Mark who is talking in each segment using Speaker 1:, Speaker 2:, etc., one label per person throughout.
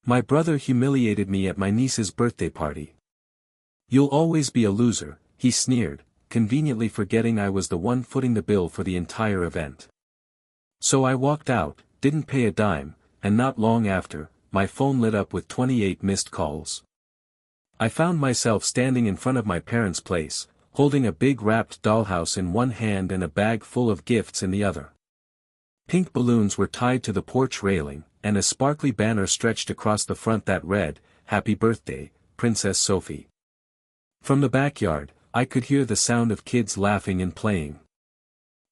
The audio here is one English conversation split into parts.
Speaker 1: My brother humiliated me at my niece's birthday party. You'll always be a loser, he sneered, conveniently forgetting I was the one footing the bill for the entire event. So I walked out, didn't pay a dime, and not long after, my phone lit up with 28 missed calls. I found myself standing in front of my parents' place, holding a big wrapped dollhouse in one hand and a bag full of gifts in the other. Pink balloons were tied to the porch railing, and a sparkly banner stretched across the front that read, "Happy Birthday, Princess Sophie." From the backyard, I could hear the sound of kids laughing and playing.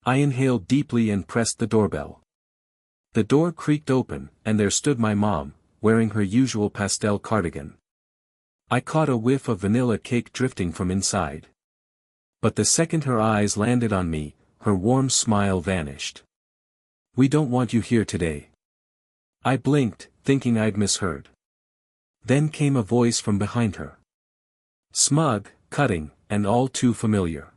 Speaker 1: I inhaled deeply and pressed the doorbell. The door creaked open, and there stood my mom, wearing her usual pastel cardigan. I caught a whiff of vanilla cake drifting from inside. But the second her eyes landed on me, her warm smile vanished. "We don't want you here today." I blinked, thinking I'd misheard. Then came a voice from behind her. Smug, cutting, and all too familiar.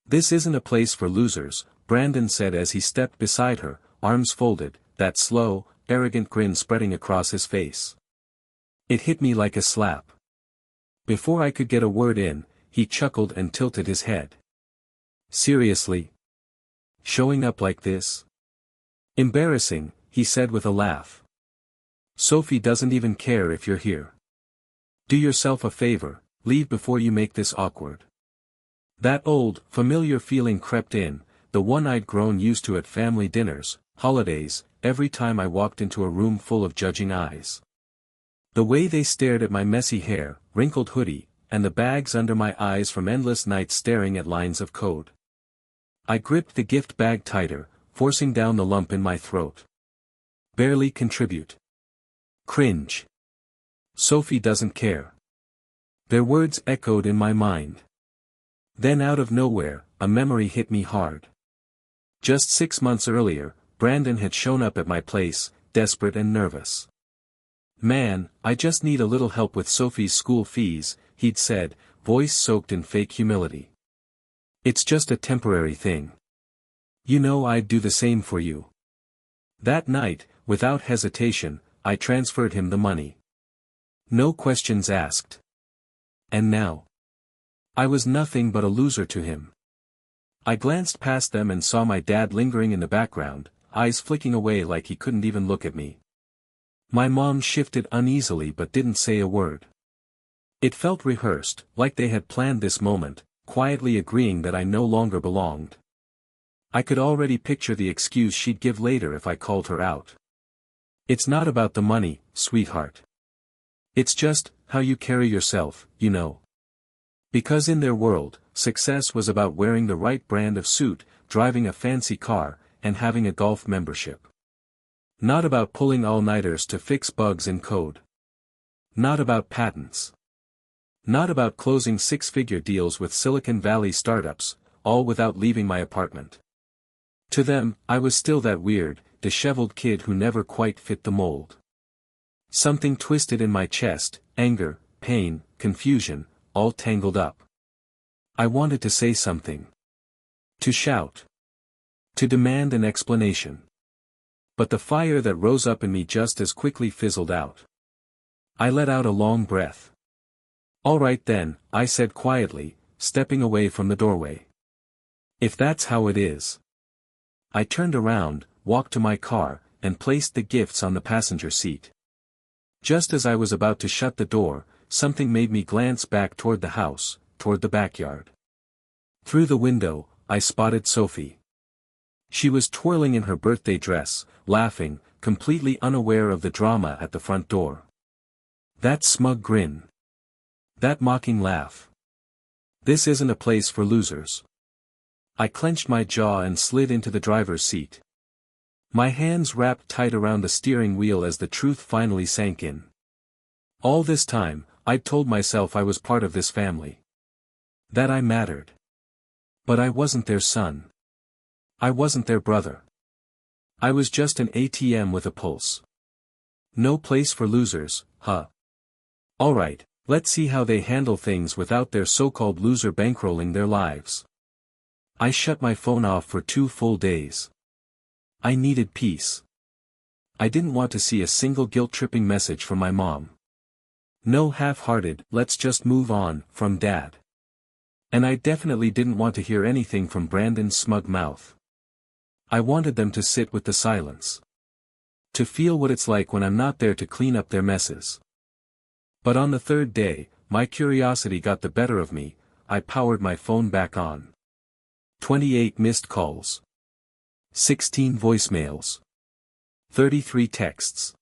Speaker 1: "This isn't a place for losers," Brandon said as he stepped beside her, arms folded, that slow, arrogant grin spreading across his face. It hit me like a slap. Before I could get a word in, he chuckled and tilted his head. "Seriously? Showing up like this? Embarrassing," he said with a laugh. "Sophie doesn't even care if you're here. Do yourself a favor, leave before you make this awkward." That old, familiar feeling crept in, the one I'd grown used to at family dinners, holidays, every time I walked into a room full of judging eyes. The way they stared at my messy hair, wrinkled hoodie, and the bags under my eyes from endless nights staring at lines of code. I gripped the gift bag tighter, forcing down the lump in my throat. Barely contribute. Cringe. Sophie doesn't care. Their words echoed in my mind. Then out of nowhere, a memory hit me hard. Just 6 months earlier, Brandon had shown up at my place, desperate and nervous. "Man, I just need a little help with Sophie's school fees," he'd said, voice soaked in fake humility. "It's just a temporary thing. You know I'd do the same for you." That night, without hesitation, I transferred him the money. No questions asked. And now? I was nothing but a loser to him. I glanced past them and saw my dad lingering in the background, eyes flicking away like he couldn't even look at me. My mom shifted uneasily but didn't say a word. It felt rehearsed, like they had planned this moment, quietly agreeing that I no longer belonged. I could already picture the excuse she'd give later if I called her out. "It's not about the money, sweetheart. It's just how you carry yourself, you know." Because in their world, success was about wearing the right brand of suit, driving a fancy car, and having a golf membership. Not about pulling all-nighters to fix bugs in code. Not about patents. Not about closing six-figure deals with Silicon Valley startups, all without leaving my apartment. To them, I was still that weird, disheveled kid who never quite fit the mold. Something twisted in my chest, anger, pain, confusion, all tangled up. I wanted to say something. To shout. To demand an explanation. But the fire that rose up in me just as quickly fizzled out. I let out a long breath. "All right then," I said quietly, stepping away from the doorway. "If that's how it is." I turned around, walked to my car, and placed the gifts on the passenger seat. Just as I was about to shut the door, something made me glance back toward the house, toward the backyard. Through the window, I spotted Sophie. She was twirling in her birthday dress, laughing, completely unaware of the drama at the front door. That smug grin. That mocking laugh. This isn't a place for losers. I clenched my jaw and slid into the driver's seat. My hands wrapped tight around the steering wheel as the truth finally sank in. All this time, I'd told myself I was part of this family. That I mattered. But I wasn't their son. I wasn't their brother. I was just an ATM with a pulse. No place for losers, huh? Alright, let's see how they handle things without their so-called loser bankrolling their lives. I shut my phone off for 2 full days. I needed peace. I didn't want to see a single guilt-tripping message from my mom. No half-hearted, let's just move on, from Dad. And I definitely didn't want to hear anything from Brandon's smug mouth. I wanted them to sit with the silence. To feel what it's like when I'm not there to clean up their messes. But on the third day, my curiosity got the better of me. I powered my phone back on. 28 missed calls. 16 voicemails. 33 texts.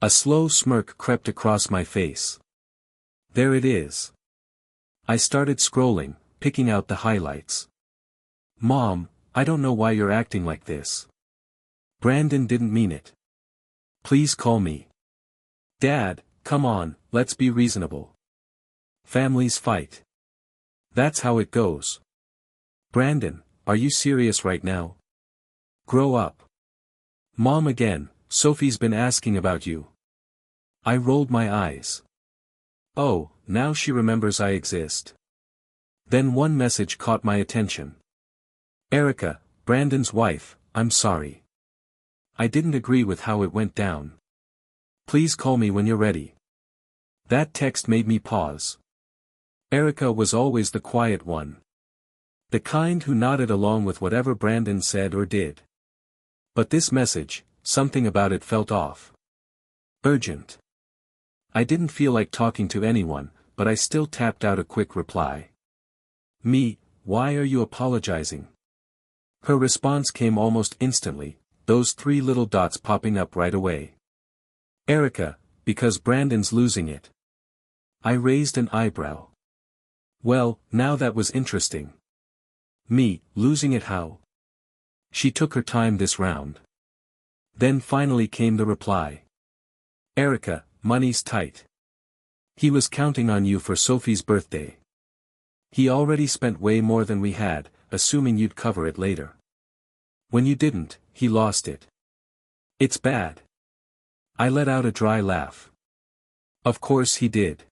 Speaker 1: A slow smirk crept across my face. There it is. I started scrolling, picking out the highlights. Mom, I don't know why you're acting like this. Brandon didn't mean it. Please call me. Dad, come on, let's be reasonable. Families fight. That's how it goes. Brandon, are you serious right now? Grow up. Mom again, Sophie's been asking about you. I rolled my eyes. Oh, now she remembers I exist. Then one message caught my attention. Erica, Brandon's wife, I'm sorry. I didn't agree with how it went down. Please call me when you're ready. That text made me pause. Erica was always the quiet one. The kind who nodded along with whatever Brandon said or did. But this message, something about it felt off. Urgent. I didn't feel like talking to anyone, but I still tapped out a quick reply. Me, why are you apologizing? Her response came almost instantly, those 3 little dots popping up right away. Erica, because Brandon's losing it. I raised an eyebrow. Well, now that was interesting. Me, losing it how? She took her time this round. Then finally came the reply. Erica, money's tight. He was counting on you for Sophie's birthday. He already spent way more than we had, assuming you'd cover it later. When you didn't, he lost it. It's bad. I let out a dry laugh. Of course he did.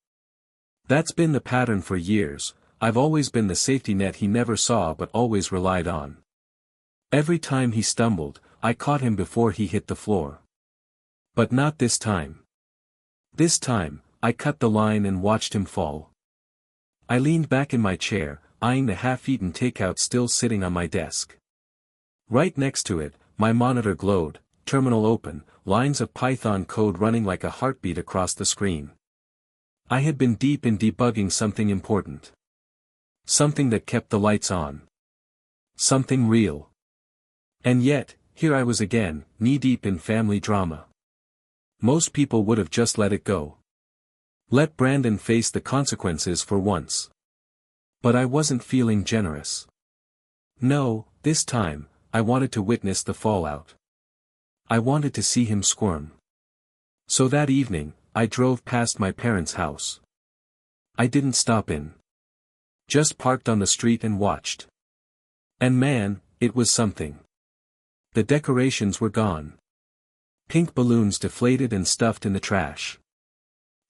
Speaker 1: That's been the pattern for years. I've always been the safety net he never saw but always relied on. Every time he stumbled, I caught him before he hit the floor. But not this time. This time, I cut the line and watched him fall. I leaned back in my chair, eyeing the half-eaten takeout still sitting on my desk. Right next to it, my monitor glowed, terminal open, lines of Python code running like a heartbeat across the screen. I had been deep in debugging something important. Something that kept the lights on. Something real. And yet, here I was again, knee-deep in family drama. Most people would have just let it go. Let Brandon face the consequences for once. But I wasn't feeling generous. No, this time, I wanted to witness the fallout. I wanted to see him squirm. So that evening, I drove past my parents' house. I didn't stop in. Just parked on the street and watched. And man, it was something. The decorations were gone. Pink balloons deflated and stuffed in the trash.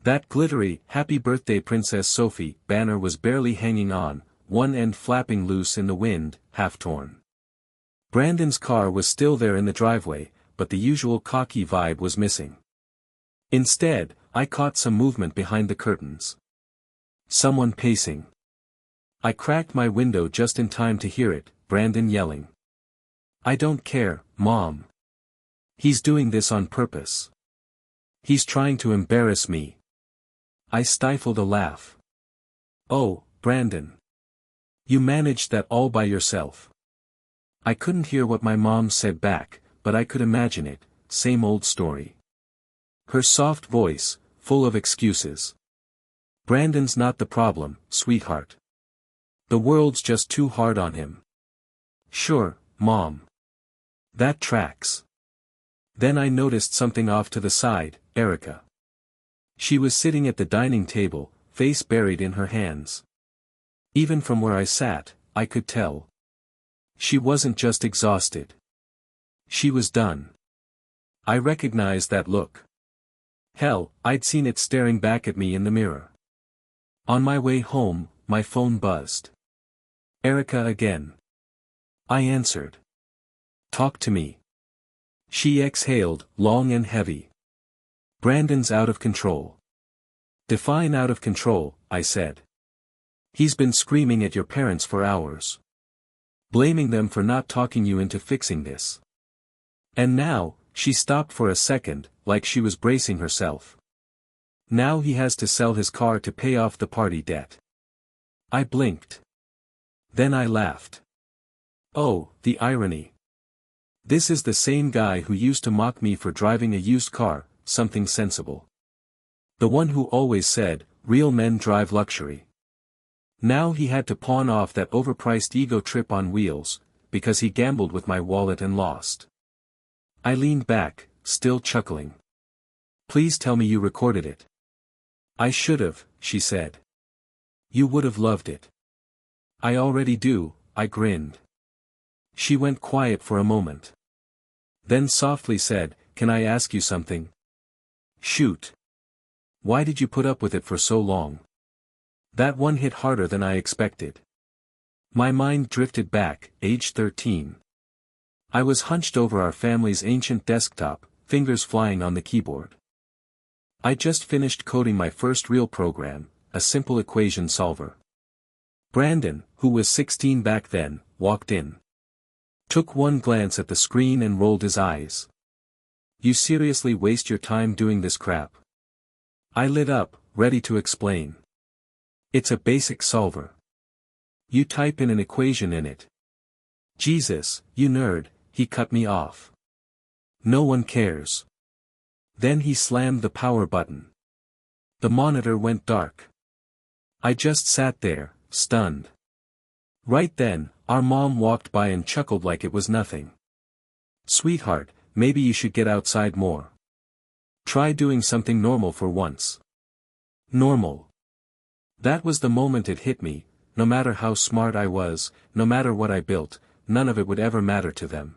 Speaker 1: That glittery, "Happy Birthday Princess Sophie" banner was barely hanging on, one end flapping loose in the wind, half torn. Brandon's car was still there in the driveway, but the usual cocky vibe was missing. Instead, I caught some movement behind the curtains. Someone pacing. I cracked my window just in time to hear it, Brandon yelling. I don't care, Mom. He's doing this on purpose. He's trying to embarrass me. I stifled a laugh. Oh, Brandon. You managed that all by yourself. I couldn't hear what my mom said back, but I could imagine it, same old story. Her soft voice, full of excuses. Brandon's not the problem, sweetheart. The world's just too hard on him. Sure, Mom. That tracks. Then I noticed something off to the side, Erica. She was sitting at the dining table, face buried in her hands. Even from where I sat, I could tell. She wasn't just exhausted. She was done. I recognized that look. Hell, I'd seen it staring back at me in the mirror. On my way home, my phone buzzed. Erica again. I answered. Talk to me. She exhaled, long and heavy. Brandon's out of control. Define out of control, I said. He's been screaming at your parents for hours. Blaming them for not talking you into fixing this. And now, she stopped for a second, like she was bracing herself. Now he has to sell his car to pay off the party debt. I blinked. Then I laughed. Oh, the irony. This is the same guy who used to mock me for driving a used car, something sensible. The one who always said, real men drive luxury. Now he had to pawn off that overpriced ego trip on wheels, because he gambled with my wallet and lost. I leaned back, still chuckling. Please tell me you recorded it. I should've, she said. You would've loved it. I already do, I grinned. She went quiet for a moment. Then softly said, can I ask you something? Shoot. Why did you put up with it for so long? That one hit harder than I expected. My mind drifted back, age 13. I was hunched over our family's ancient desktop, fingers flying on the keyboard. I just finished coding my first real program, a simple equation solver. Brandon, who was 16 back then, walked in. Took one glance at the screen and rolled his eyes. You seriously waste your time doing this crap? I lit up, ready to explain. It's a basic solver. You type in an equation in it. Jesus, you nerd, he cut me off. No one cares. Then he slammed the power button. The monitor went dark. I just sat there, stunned. Right then, our mom walked by and chuckled like it was nothing. Sweetheart, maybe you should get outside more. Try doing something normal for once. Normal. That was the moment it hit me, no matter how smart I was, no matter what I built, none of it would ever matter to them.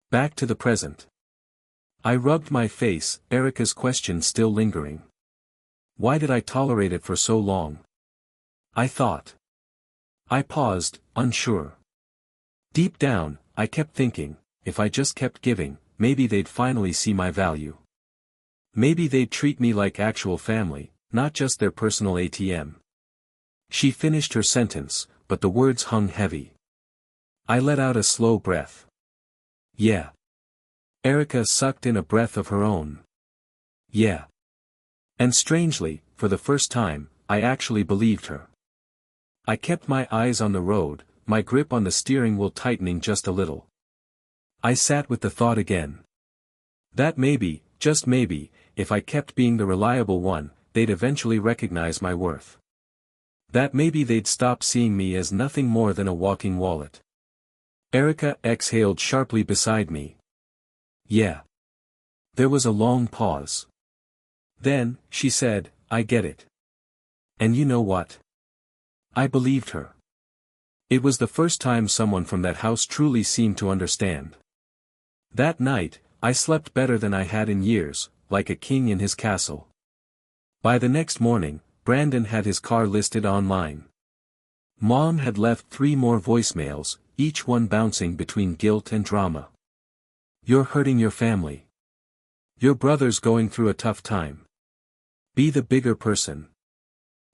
Speaker 1: Back to the present. I rubbed my face, Erica's question still lingering. Why did I tolerate it for so long? I thought. I paused, unsure. Deep down, I kept thinking, if I just kept giving, maybe they'd finally see my value. Maybe they'd treat me like actual family, not just their personal ATM. She finished her sentence, but the words hung heavy. I let out a slow breath. Yeah. Erica sucked in a breath of her own. Yeah. And strangely, for the first time, I actually believed her. I kept my eyes on the road, my grip on the steering wheel tightening just a little. I sat with the thought again. That maybe, just maybe, if I kept being the reliable one, they'd eventually recognize my worth. That maybe they'd stop seeing me as nothing more than a walking wallet. Erica exhaled sharply beside me. Yeah. There was a long pause. Then, she said, I get it. And you know what? I believed her. It was the first time someone from that house truly seemed to understand. That night, I slept better than I had in years, like a king in his castle. By the next morning, Brandon had his car listed online. Mom had left 3 more voicemails, each one bouncing between guilt and drama. You're hurting your family. Your brother's going through a tough time. Be the bigger person.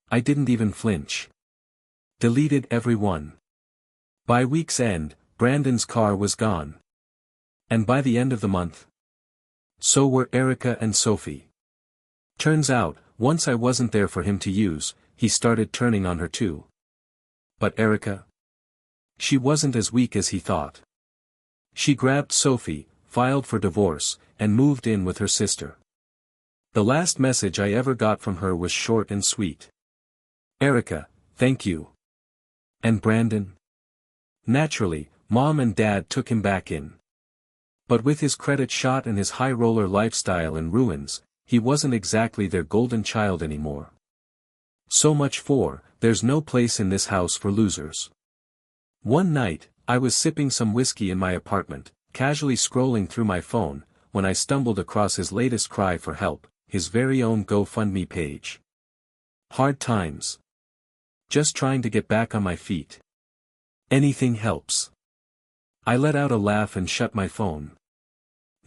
Speaker 1: I didn't even flinch. Deleted every one. By week's end, Brandon's car was gone. And by the end of the month, so were Erica and Sophie. Turns out, once I wasn't there for him to use, he started turning on her too. But Erica? She wasn't as weak as he thought. She grabbed Sophie, filed for divorce, and moved in with her sister. The last message I ever got from her was short and sweet. Erica, thank you. And Brandon? Naturally, Mom and Dad took him back in. But with his credit shot and his high-roller lifestyle in ruins, he wasn't exactly their golden child anymore. So much for, there's no place in this house for losers. One night, I was sipping some whiskey in my apartment, casually scrolling through my phone, when I stumbled across his latest cry for help, his very own GoFundMe page. Hard times. Just trying to get back on my feet. Anything helps. I let out a laugh and shut my phone.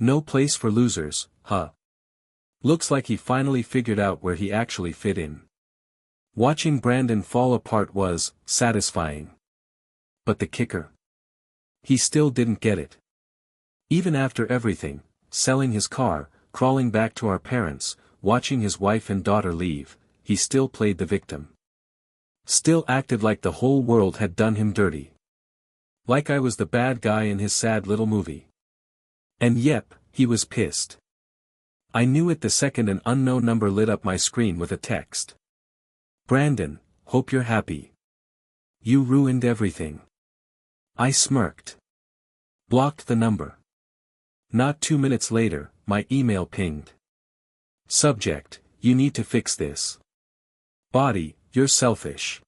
Speaker 1: No place for losers, huh? Looks like he finally figured out where he actually fit in. Watching Brandon fall apart was satisfying. But the kicker? He still didn't get it. Even after everything, selling his car, crawling back to our parents, watching his wife and daughter leave, he still played the victim. Still acted like the whole world had done him dirty. Like I was the bad guy in his sad little movie. And yep, he was pissed. I knew it the second an unknown number lit up my screen with a text. Brandon, hope you're happy. You ruined everything. I smirked. Blocked the number. Not 2 minutes later, my email pinged. Subject, you need to fix this. Body, you're selfish.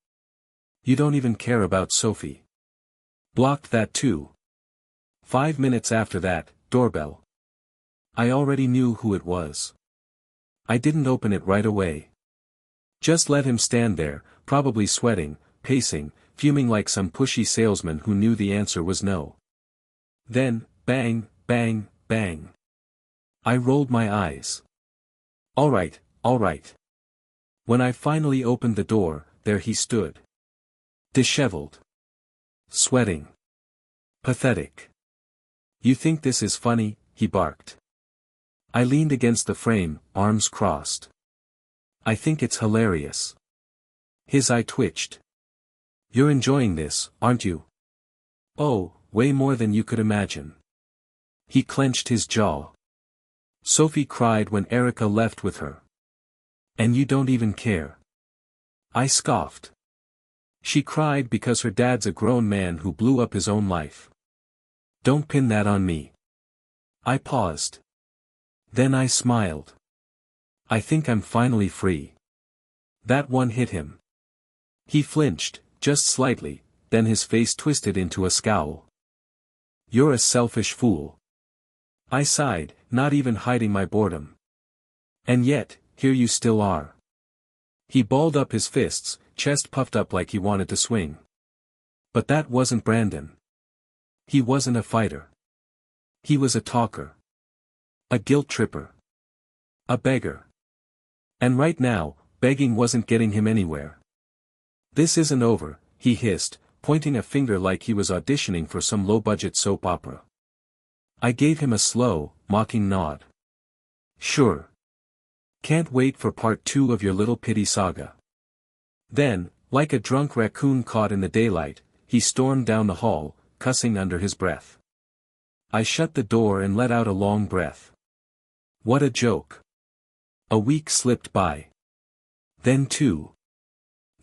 Speaker 1: You don't even care about Sophie. Blocked that too. 5 minutes after that, doorbell. I already knew who it was. I didn't open it right away. Just let him stand there, probably sweating, pacing, fuming like some pushy salesman who knew the answer was no. Then, bang, bang, bang. I rolled my eyes. All right. When I finally opened the door, there he stood. Disheveled. Sweating. Pathetic. You think this is funny? He barked. I leaned against the frame, arms crossed. I think it's hilarious. His eye twitched. You're enjoying this, aren't you? Oh, way more than you could imagine. He clenched his jaw. Sophie cried when Erica left with her. And you don't even care. I scoffed. She cried because her dad's a grown man who blew up his own life. Don't pin that on me. I paused. Then I smiled. I think I'm finally free. That one hit him. He flinched, just slightly, then his face twisted into a scowl. You're a selfish fool. I sighed, not even hiding my boredom. And yet, here you still are. He balled up his fists, chest puffed up like he wanted to swing. But that wasn't Brandon. He wasn't a fighter. He was a talker. A guilt tripper. A beggar. And right now, begging wasn't getting him anywhere. This isn't over, he hissed, pointing a finger like he was auditioning for some low-budget soap opera. I gave him a slow, mocking nod. Sure. Can't wait for part 2 of your little pity saga. Then, like a drunk raccoon caught in the daylight, he stormed down the hall, cussing under his breath. I shut the door and let out a long breath. What a joke. A week slipped by. Then 2.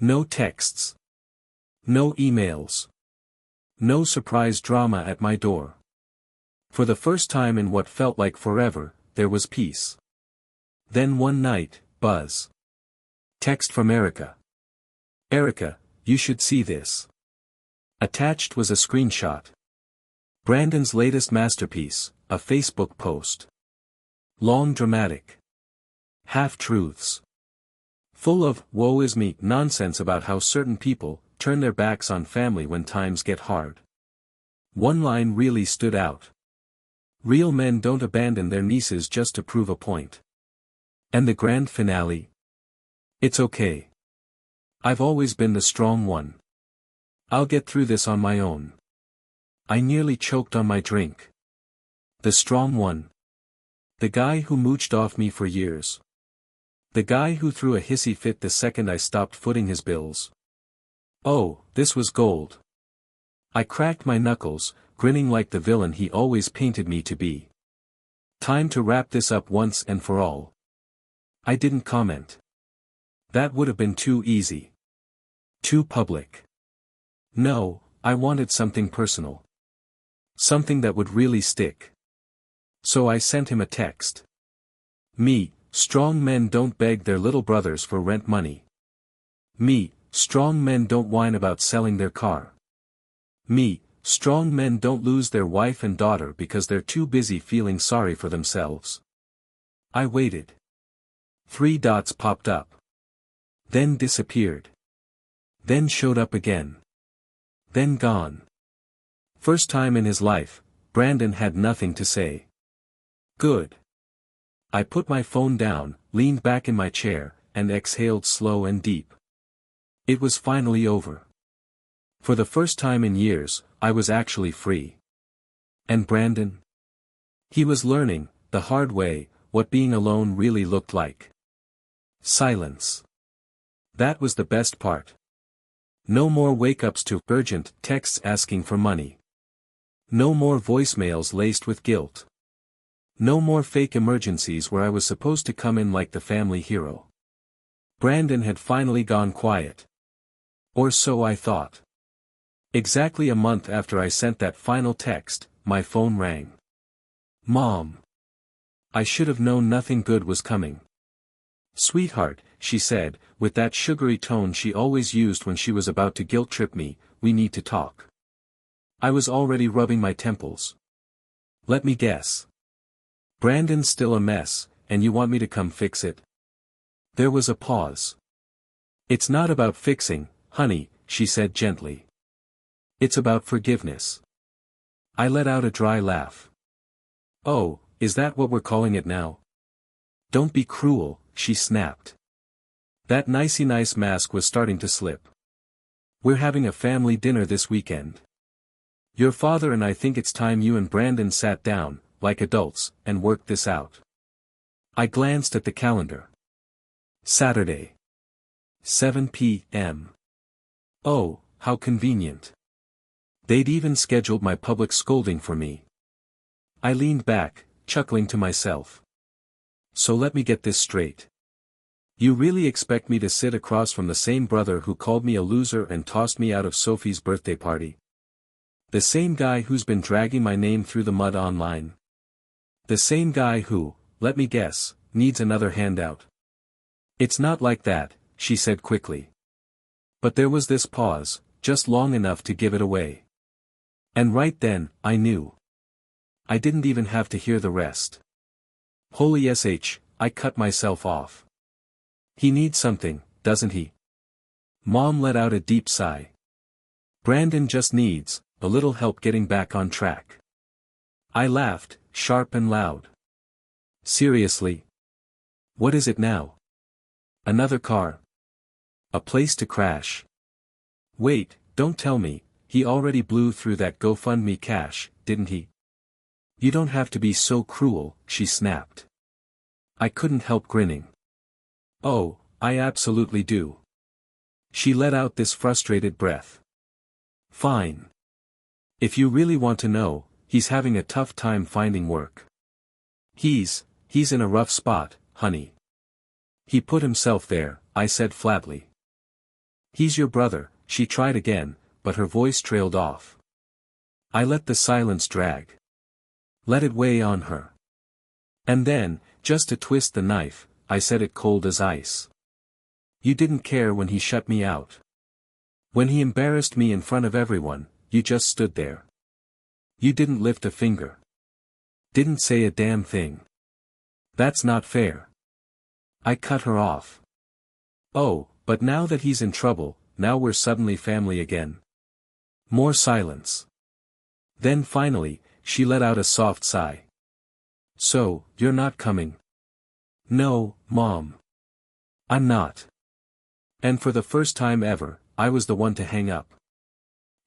Speaker 1: No texts. No emails. No surprise drama at my door. For the first time in what felt like forever, there was peace. Then one night, buzz. Text from Erica. Erica, you should see this. Attached was a screenshot. Brandon's latest masterpiece, a Facebook post. Long dramatic. Half-truths. Full of, woe is me, nonsense about how certain people turn their backs on family when times get hard. One line really stood out. Real men don't abandon their nieces just to prove a point. And the grand finale? It's okay. I've always been the strong one. I'll get through this on my own. I nearly choked on my drink. The strong one. The guy who mooched off me for years. The guy who threw a hissy fit the second I stopped footing his bills. Oh, this was gold. I cracked my knuckles, grinning like the villain he always painted me to be. Time to wrap this up once and for all. I didn't comment. That would have been too easy. Too public. No, I wanted something personal. Something that would really stick. So I sent him a text. Me, strong men don't beg their little brothers for rent money. Me, strong men don't whine about selling their car. Me, strong men don't lose their wife and daughter because they're too busy feeling sorry for themselves. I waited. 3 dots popped up. Then disappeared. Then showed up again. Then gone. First time in his life, Brandon had nothing to say. Good. I put my phone down, leaned back in my chair, and exhaled slow and deep. It was finally over. For the first time in years, I was actually free. And Brandon? He was learning, the hard way, what being alone really looked like. Silence. That was the best part. No more wake-ups to urgent texts asking for money. No more voicemails laced with guilt. No more fake emergencies where I was supposed to come in like the family hero. Brandon had finally gone quiet. Or so I thought. Exactly a month after I sent that final text, my phone rang. Mom. I should have known nothing good was coming. Sweetheart, she said, with that sugary tone she always used when she was about to guilt-trip me, we need to talk. I was already rubbing my temples. Let me guess. Brandon's still a mess, and you want me to come fix it? There was a pause. It's not about fixing, honey, she said gently. It's about forgiveness. I let out a dry laugh. Oh, is that what we're calling it now? Don't be cruel, she snapped. That nicey nice mask was starting to slip. We're having a family dinner this weekend. Your father and I think it's time you and Brandon sat down, like adults, and worked this out. I glanced at the calendar. Saturday. 7 p.m. Oh, how convenient. They'd even scheduled my public scolding for me. I leaned back, chuckling to myself. So let me get this straight. You really expect me to sit across from the same brother who called me a loser and tossed me out of Sophie's birthday party? The same guy who's been dragging my name through the mud online? The same guy who, let me guess, needs another handout? It's not like that, she said quickly. But there was this pause, just long enough to give it away. And right then, I knew. I didn't even have to hear the rest. Holy sh, I cut myself off. He needs something, doesn't he? Mom let out a deep sigh. Brandon just needs a little help getting back on track. I laughed, sharp and loud. Seriously? What is it now? Another car? A place to crash? Wait, don't tell me, he already blew through that GoFundMe cash, didn't he? You don't have to be so cruel, she snapped. I couldn't help grinning. Oh, I absolutely do. She let out this frustrated breath. Fine. If you really want to know, he's having a tough time finding work. He's in a rough spot, honey. He put himself there, I said flatly. He's your brother, she tried again, but her voice trailed off. I let the silence drag. Let it weigh on her. And then, just to twist the knife, I said it cold as ice. You didn't care when he shut me out. When he embarrassed me in front of everyone, you just stood there. You didn't lift a finger. Didn't say a damn thing. That's not fair. I cut her off. Oh, but now that he's in trouble, now we're suddenly family again. More silence. Then finally, she let out a soft sigh. So, you're not coming? No, Mom. I'm not. And for the first time ever, I was the one to hang up.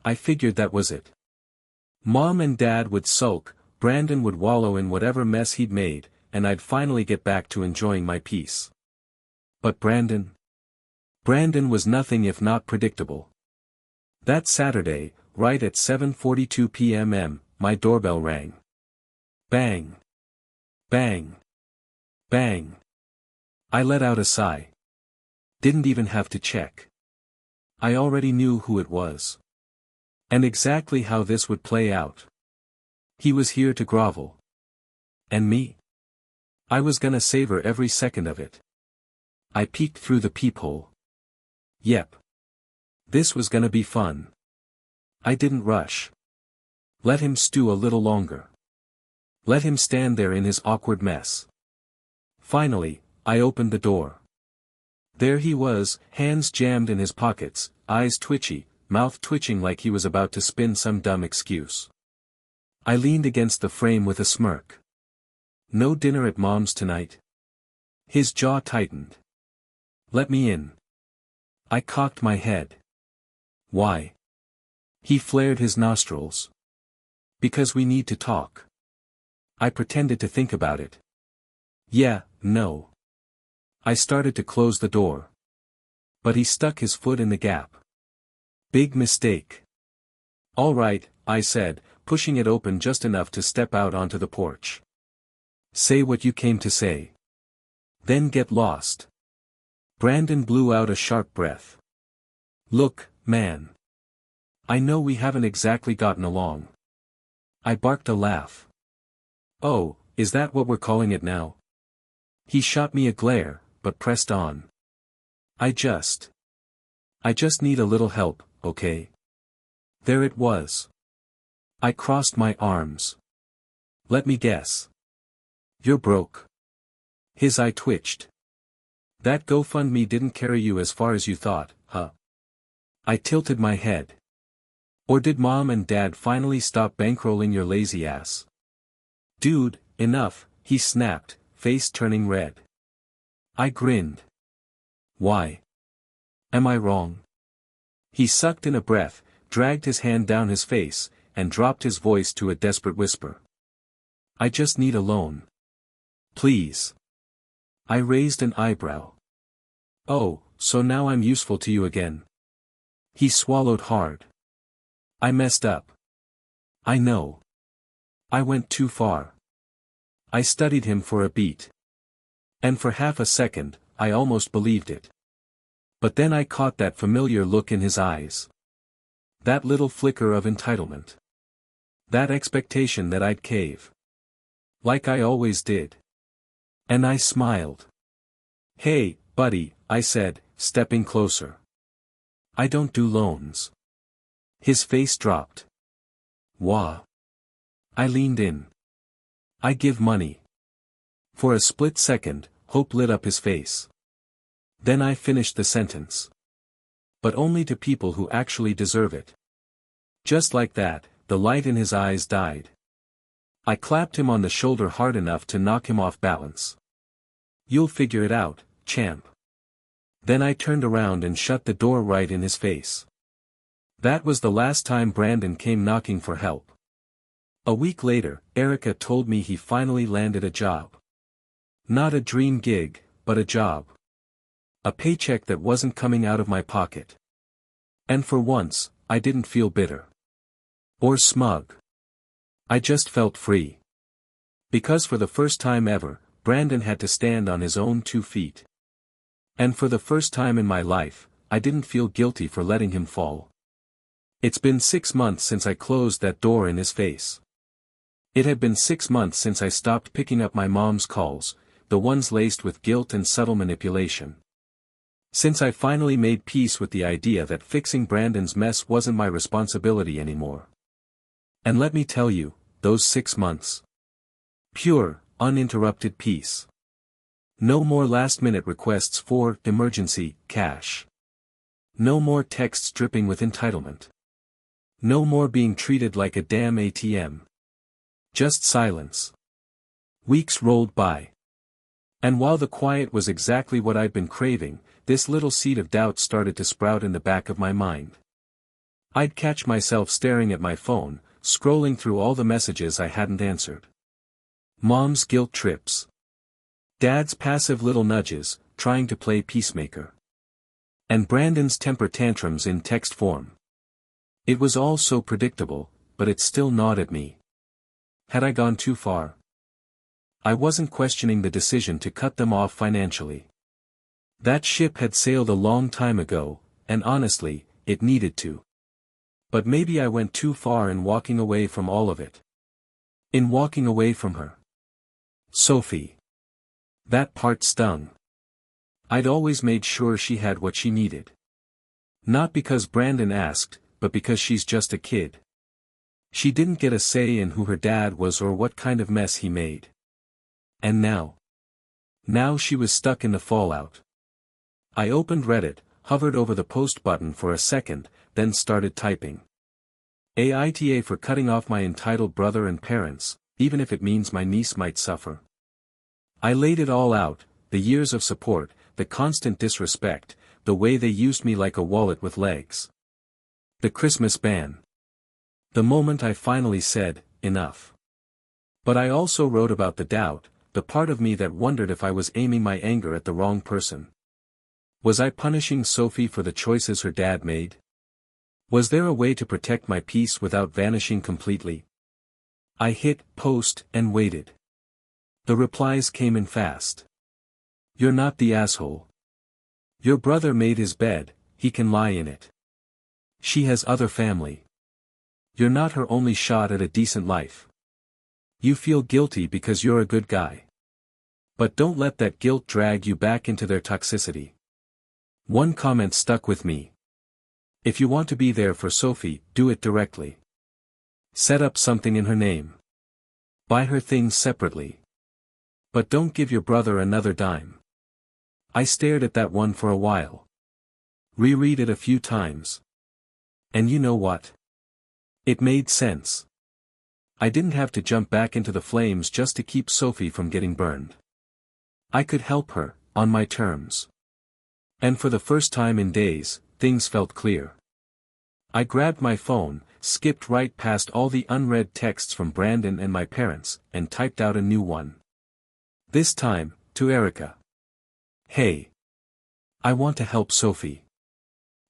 Speaker 1: I figured that was it. Mom and Dad would sulk, Brandon would wallow in whatever mess he'd made, and I'd finally get back to enjoying my peace. But Brandon? Brandon was nothing if not predictable. That Saturday, right at 7:42 p.m., my doorbell rang. Bang. Bang. Bang. I let out a sigh. Didn't even have to check. I already knew who it was. And exactly how this would play out. He was here to grovel. And me? I was gonna savor every second of it. I peeked through the peephole. Yep. This was gonna be fun. I didn't rush. Let him stew a little longer. Let him stand there in his awkward mess. Finally, I opened the door. There he was, hands jammed in his pockets, eyes twitchy, mouth twitching like he was about to spin some dumb excuse. I leaned against the frame with a smirk. No dinner at Mom's tonight? His jaw tightened. Let me in. I cocked my head. Why? He flared his nostrils. Because we need to talk. I pretended to think about it. Yeah, no. I started to close the door. But he stuck his foot in the gap. Big mistake. All right, I said, pushing it open just enough to step out onto the porch. Say what you came to say. Then get lost. Brandon blew out a sharp breath. Look, man. I know we haven't exactly gotten along. I barked a laugh. Oh, is that what we're calling it now? He shot me a glare, but pressed on. I just need a little help, okay? There it was. I crossed my arms. Let me guess. You're broke. His eye twitched. That GoFundMe didn't carry you as far as you thought, huh? I tilted my head. Or did Mom and Dad finally stop bankrolling your lazy ass? Dude, enough, he snapped, face turning red. I grinned. Why? Am I wrong? He sucked in a breath, dragged his hand down his face, and dropped his voice to a desperate whisper. I just need a loan. Please. I raised an eyebrow. Oh, so now I'm useful to you again. He swallowed hard. I messed up. I know. I went too far. I studied him for a beat. And for half a second, I almost believed it. But then I caught that familiar look in his eyes. That little flicker of entitlement. That expectation that I'd cave. Like I always did. And I smiled. Hey, buddy, I said, stepping closer. I don't do loans. His face dropped. Wah. I leaned in. I give money. For a split second, hope lit up his face. Then I finished the sentence. But only to people who actually deserve it. Just like that, the light in his eyes died. I clapped him on the shoulder hard enough to knock him off balance. You'll figure it out, champ. Then I turned around and shut the door right in his face. That was the last time Brandon came knocking for help. A week later, Erica told me he finally landed a job. Not a dream gig, but a job. A paycheck that wasn't coming out of my pocket. And for once, I didn't feel bitter. Or smug. I just felt free. Because for the first time ever, Brandon had to stand on his own 2 feet. And for the first time in my life, I didn't feel guilty for letting him fall. It's been 6 months since I closed that door in his face. It had been 6 months since I stopped picking up my mom's calls, the ones laced with guilt and subtle manipulation. Since I finally made peace with the idea that fixing Brandon's mess wasn't my responsibility anymore. And let me tell you, those 6 months. Pure, uninterrupted peace. No more last-minute requests for emergency cash. No more texts dripping with entitlement. No more being treated like a damn ATM. Just silence. Weeks rolled by. And while the quiet was exactly what I'd been craving, this little seed of doubt started to sprout in the back of my mind. I'd catch myself staring at my phone, scrolling through all the messages I hadn't answered. Mom's guilt trips. Dad's passive little nudges, trying to play peacemaker. And Brandon's temper tantrums in text form. It was all so predictable, but it still gnawed at me. Had I gone too far? I wasn't questioning the decision to cut them off financially. That ship had sailed a long time ago, and honestly, it needed to. But maybe I went too far in walking away from all of it. In walking away from her. Sophie. That part stung. I'd always made sure she had what she needed. Not because Brandon asked, but because she's just a kid. She didn't get a say in who her dad was or what kind of mess he made. And now? Now she was stuck in the fallout. I opened Reddit, hovered over the post button for a second, then started typing. AITA for cutting off my entitled brother and parents, even if it means my niece might suffer. I laid it all out, the years of support, the constant disrespect, the way they used me like a wallet with legs. The Christmas ban. The moment I finally said, enough. But I also wrote about the doubt, the part of me that wondered if I was aiming my anger at the wrong person. Was I punishing Sophie for the choices her dad made? Was there a way to protect my peace without vanishing completely? I hit post and waited. The replies came in fast. You're not the asshole. Your brother made his bed, he can lie in it. She has other family. You're not her only shot at a decent life. You feel guilty because you're a good guy. But don't let that guilt drag you back into their toxicity. One comment stuck with me. If you want to be there for Sophie, do it directly. Set up something in her name. Buy her things separately. But don't give your brother another dime. I stared at that one for a while. Reread it a few times. And you know what? It made sense. I didn't have to jump back into the flames just to keep Sophie from getting burned. I could help her, on my terms. And for the first time in days, things felt clear. I grabbed my phone, skipped right past all the unread texts from Brandon and my parents, and typed out a new one. This time, to Erica. Hey. I want to help Sophie.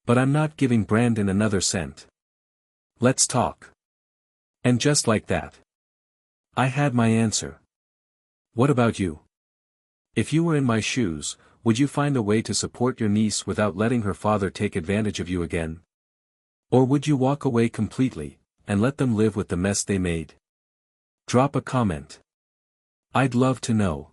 Speaker 1: But I'm not giving Brandon another cent. Let's talk. And just like that. I had my answer. What about you? If you were in my shoes, would you find a way to support your niece without letting her father take advantage of you again? Or would you walk away completely, and let them live with the mess they made? Drop a comment. I'd love to know.